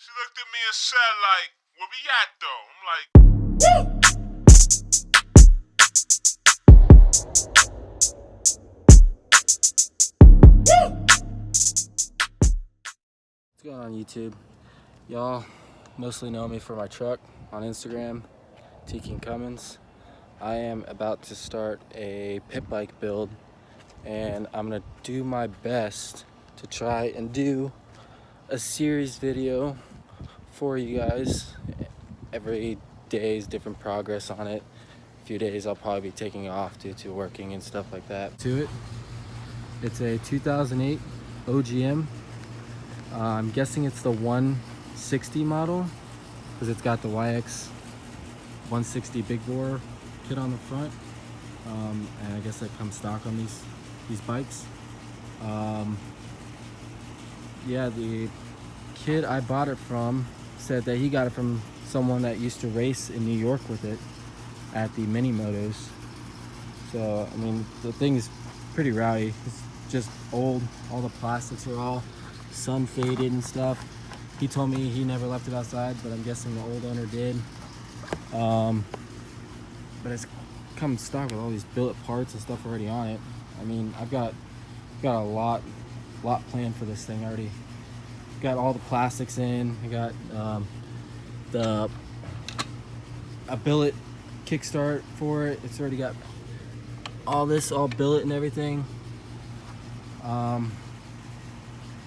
She looked at me and said, like, where we at, though? I'm like, What's going on YouTube? Y'all mostly know me for my truck on Instagram, T King Cummins. I am about to start a pit bike build and I'm gonna do my best to try and do a series video for you guys. Every day's different progress on it. A few days I'll probably be taking off due to working and stuff like that. It's a 2008 OGM. I'm guessing it's the 160 model because it's got the YX 160 big bore kit on the front, and I guess that comes stock on these bikes. Yeah, the kid I bought it from said that he got it from someone that used to race in New York with it at the mini motos. So I mean, the thing is pretty rowdy. It's just old. All the plastics are all sun faded and stuff. He told me he never left it outside, but I'm guessing the old owner did. But it's come stock with all these billet parts and stuff already on it. I mean, I've got a lot planned for this thing already. Got all the plastics in. I got a billet kickstart for it. It's already got all billet and everything. Yeah,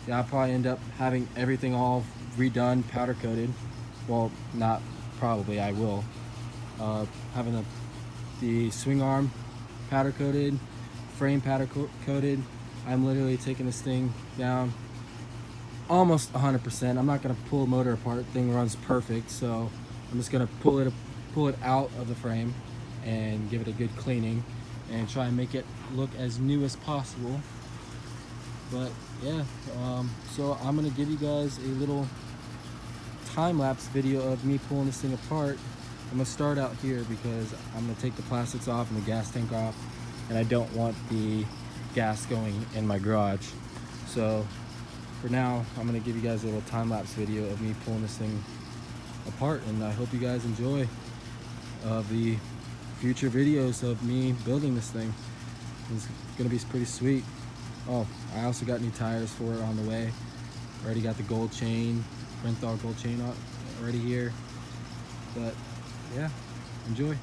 I'll probably end up having everything all redone, powder coated. Well, not probably, I will. Having the swing arm powder coated, frame powder coated. I'm literally taking this thing down almost 100%. I'm not gonna pull the motor apart. The thing runs perfect, so I'm just gonna pull it out of the frame and give it a good cleaning and try and make it look as new as possible. But yeah, so I'm gonna give you guys a little time-lapse video of me pulling this thing apart. I'm gonna start out here because I'm gonna take the plastics off and the gas tank off, and I don't want the gas going in my garage. So for now, I'm gonna give you guys a little time-lapse video of me pulling this thing apart, and I hope you guys enjoy the future videos of me building this thing. It's gonna be pretty sweet. Oh, I also got new tires for it on the way. Already got the gold chain, Renthal gold chain already here. But yeah, enjoy.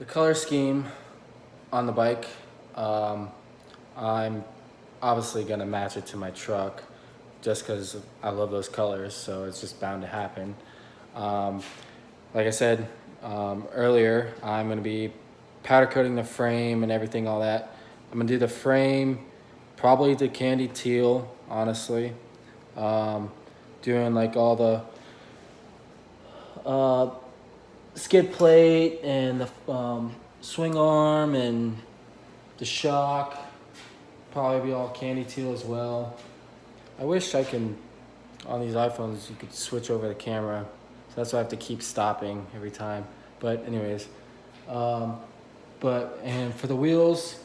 Color scheme on the bike, I'm obviously gonna match it to my truck just because I love those colors, so it's just bound to happen. Like I said earlier, I'm gonna be powder coating the frame and everything, all that. I'm gonna do the frame, probably the candy teal, honestly. Doing like all the skid plate and the swing arm and the shock, probably be all candy teal as well. I wish I can, on these iPhones, you could switch over the camera. So that's why I have to keep stopping every time. But anyways, and for the wheels,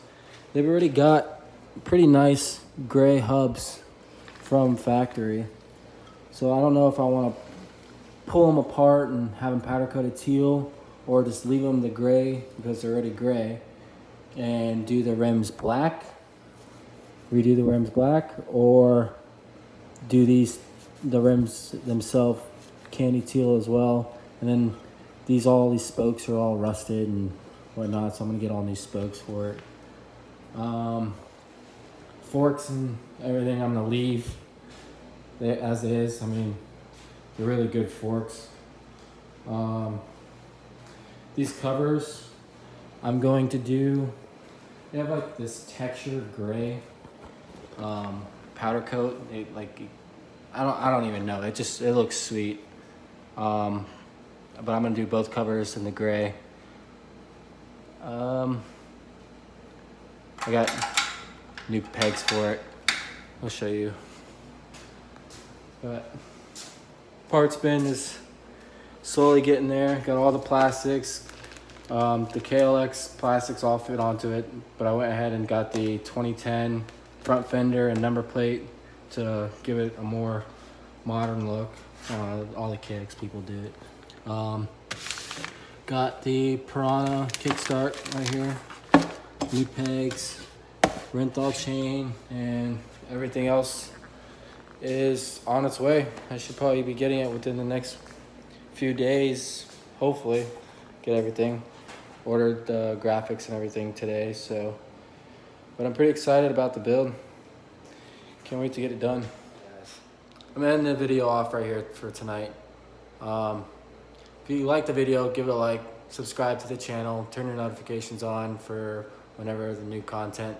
they've already got pretty nice gray hubs from factory. So I don't know if I want to pull them apart and have them powder coated teal, or just leave them the gray because they're already gray, and do the rims black, redo the rims black, or do the rims themselves candy teal as well. And then all these spokes are all rusted and whatnot, so I'm gonna get all new spokes for it. Forks and everything I'm gonna leave as is. I mean, they're really good forks. These covers I'm going to do, they have like this textured gray powder coat. I don't even know, it looks sweet. But I'm gonna do both covers in the gray. I got new pegs for it. I'll show you. But parts bin is slowly getting there. Got all the plastics. The KLX plastics all fit onto it, but I went ahead and got the 2010 front fender and number plate to give it a more modern look. All the KLX people do it. Got the Piranha kickstart right here. New pegs, Renthal chain, and everything else is on its way. I should probably be getting it within the next few days, hopefully. Get everything. Ordered the graphics and everything today, but I'm pretty excited about the build. Can't wait to get it done. I'm ending the video off right here for tonight. If you like the video, give it a like, subscribe to the channel, turn your notifications on for whenever the new content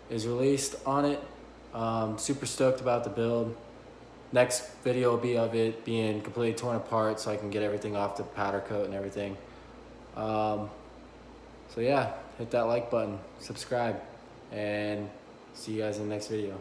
is released on it. Super stoked about the build. Next video will be of it being completely torn apart so I can get everything off the powder coat and everything. So yeah, hit that like button, subscribe, and see you guys in the next video.